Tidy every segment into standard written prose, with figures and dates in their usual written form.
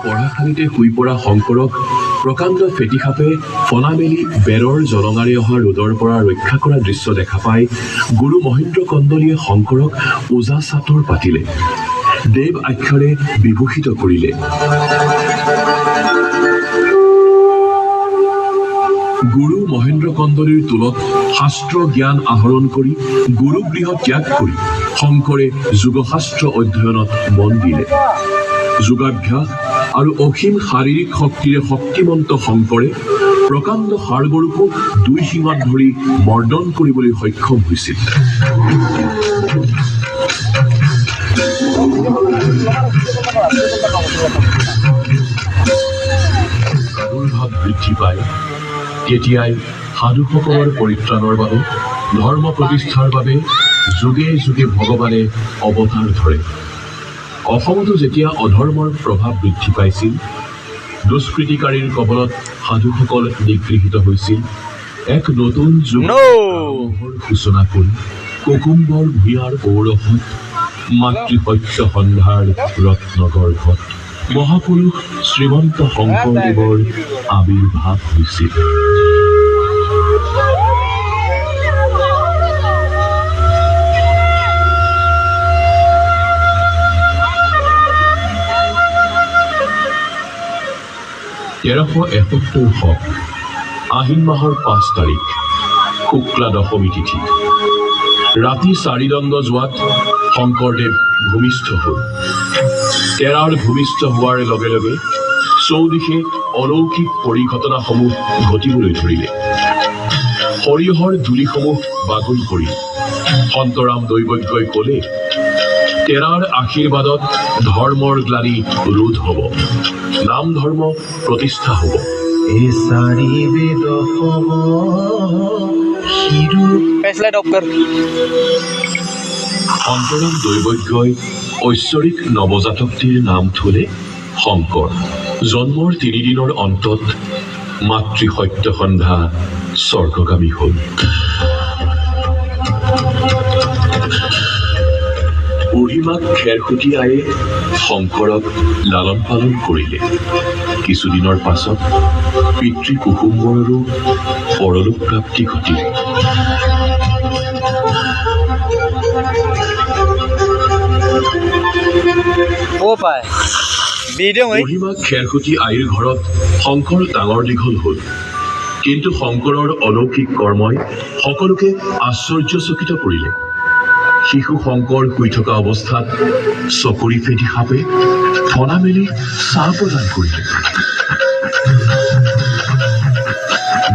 পঢ়াশালিতে শুই পৰা শংকৰক প্ৰকাণ্ড ফেটিসাপে ফনা মেলি বেৰৰ জলঙাৰে অহা ৰ'দৰ পৰা ৰক্ষা কৰা দৃশ্য দেখা পাই গুৰু মহেন্দ্ৰ কন্দলীয়ে শংকৰক ওজা চাটৰ পাতিলে, দেৱ আখ্যাৰে বিভূষিত কৰিলে। গুৰু মহেন্দ্ৰ কন্দলীৰ টোলত শাস্ত্ৰ জ্ঞান আহৰণ কৰি গুৰুগৃহ ত্যাগ কৰি শংকৰে যোগশাস্ত্ৰ অধ্যয়নত মন দিলে। যোগাভ্যাস আৰু অসীম শাৰীৰিক শক্তিৰে শক্তিমন্ত শংকৰে প্ৰকাণ্ড ষাঁড়গৰুকো দুই শিঙত ধৰি মৰ্দন কৰিবলৈ সক্ষম হৈছিল। প্ৰাদুৰ্ভাৱ বৃদ্ধি পায় তেতিয়াই সাধুসকলৰ পৰিত্ৰাণৰ বাবে ধৰ্ম প্ৰতিষ্ঠাৰ বাবে যুগে যুগে ভগৱানে অৱতাৰ ধৰে। অসমতো যেতিয়া অধৰ্মৰ প্ৰভাৱ বৃদ্ধি পাইছিল, দুষ্কৃতিকাৰীৰ কবলত সাধুসকল নিগৃহীত হৈছিল, এক নতুন যুগৰ সূচনা কৰি কুকুম্বৰ ভূঞাৰ ঔৰসত মাতৃসত্য সন্ধাৰ ৰত্নগৰ্ভত মহাপুৰুষ শ্ৰীমন্ত শংকৰদেৱৰ আবিৰ্ভাৱ হৈছিল। আহিন মাহৰ 5 তাৰিখ শুক্লা দশমী তিথি ৰাতি চাৰিদণ্ড যোৱাত শংকৰদেৱ ভূমিষ্ঠ হ'ল। তেৰাৰ ভূমিষ্ঠ হোৱাৰ লগে লগে চৌদিশে অলৌকিক পৰিঘটনাসমূহ ঘটিবলৈ ধৰিলে। সৰিয়হৰ ধূলিসমূহ বাগৰি পৰিল। সন্তৰাম দৈবজ্ঞই ক'লে, তেৰাৰ আশীৰ্বাদত ধৰ্মৰ গ্লানি ৰোধ হ'ব, নাম ধৰ্ম প্ৰতিষ্ঠা হ'ব। সন্তৰাম দৈবজ্ঞই ঐশ্বৰিক নৱজাতকটিৰ নাম থলে শংকৰ। জন্মৰ 3 দিনৰ অন্তত মাতৃ সত্যসন্ধা স্বৰ্গগামী হ'ল। বুঢ়ীমাক খেৰসুটি আয়ে শংকৰক লালন পালন কৰিলে। কিছুদিনৰ পাছত পিতৃ কুসুম্বৰৰো পৰলোক প্ৰাপ্তি ঘটিল। বুঢ়ীমাক খেৰসুটি আইৰ ঘৰত শংকৰ ডাঙৰ দীঘল হ'ল। কিন্তু শংকৰৰ অলৌকিক কৰ্মই সকলোকে আশ্চৰ্যচকিত কৰিলে। শিশু শংকৰ শুই থকা অৱস্থাত চকৰি ফেটি সাপে ফনা মেলি চাহ প্ৰদান কৰিলে।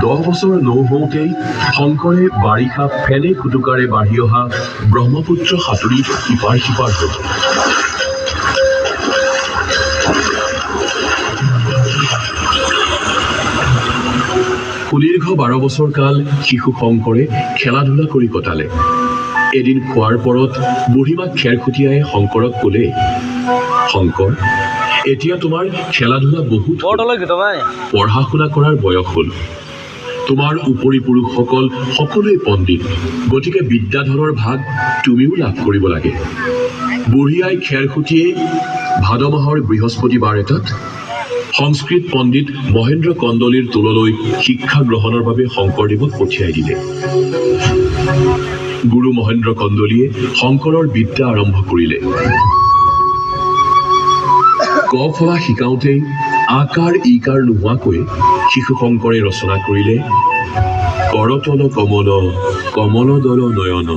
10 বছৰ নহওঁতেই শংকৰে বাৰিষা ফেনে ফুটুকাৰে বাঢ়ি অহা ব্ৰহ্মপুত্ৰ সাঁতুৰি ইপাৰ সিপাৰ হ'ল। সুদীৰ্ঘ 12 বছৰ কাল শিশু শংকৰে খেলা ধূলা কৰি কটালে। এদিন খোৱাৰ পৰত বুঢ়ীমাক খেৰসুটিয়াই শংকৰক ক'লে, শংকৰ, এতিয়া তোমাৰ খেলা ধূলা বহুত, পঢ়া শুনা কৰাৰ বয়স হ'ল। তোমাৰ উপৰি পুৰুষসকল সকলোৱে পণ্ডিত, গতিকে বিদ্যাধনৰ ভাগ তুমিও লাভ কৰিব লাগে। বুঢ়ী আই খেৰসুটিয়ে ভাদ মাহৰ বৃহস্পতিবাৰ এটাত সংস্কৃত পণ্ডিত মহেন্দ্ৰ কন্দলীৰ টোললৈ শিক্ষা গ্ৰহণৰ বাবে শংকৰদেৱক পঠিয়াই দিলে। গুৰু মহেন্দ্ৰ কন্দলীয়ে শংকৰৰ বিদ্যা আৰম্ভ কৰিলে। ক ফলা শিকাওঁতেই আকাৰ ইকাৰ নোহোৱাকৈ শিশু শংকৰে ৰচনা কৰিলে, কৰতল কমল কমল দল নয়ন।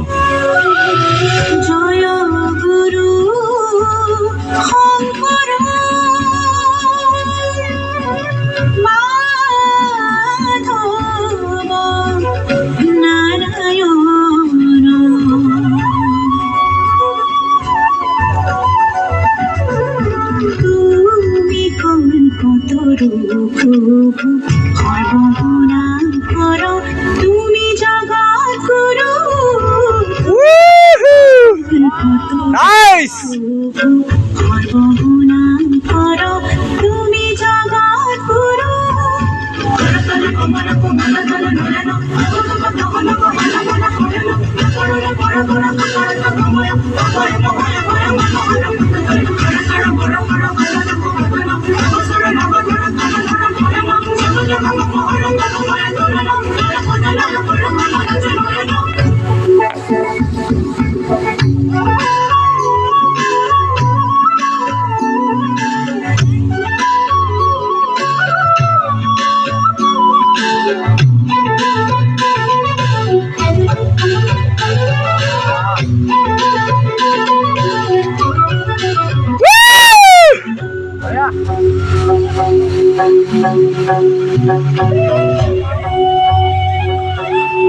প্ৰভু সৰ্বগুণাম কৰো তুমি জগৎ গুৰু Nice! সৰ্বগুণাম কৰো তুমি জগৎ গুৰু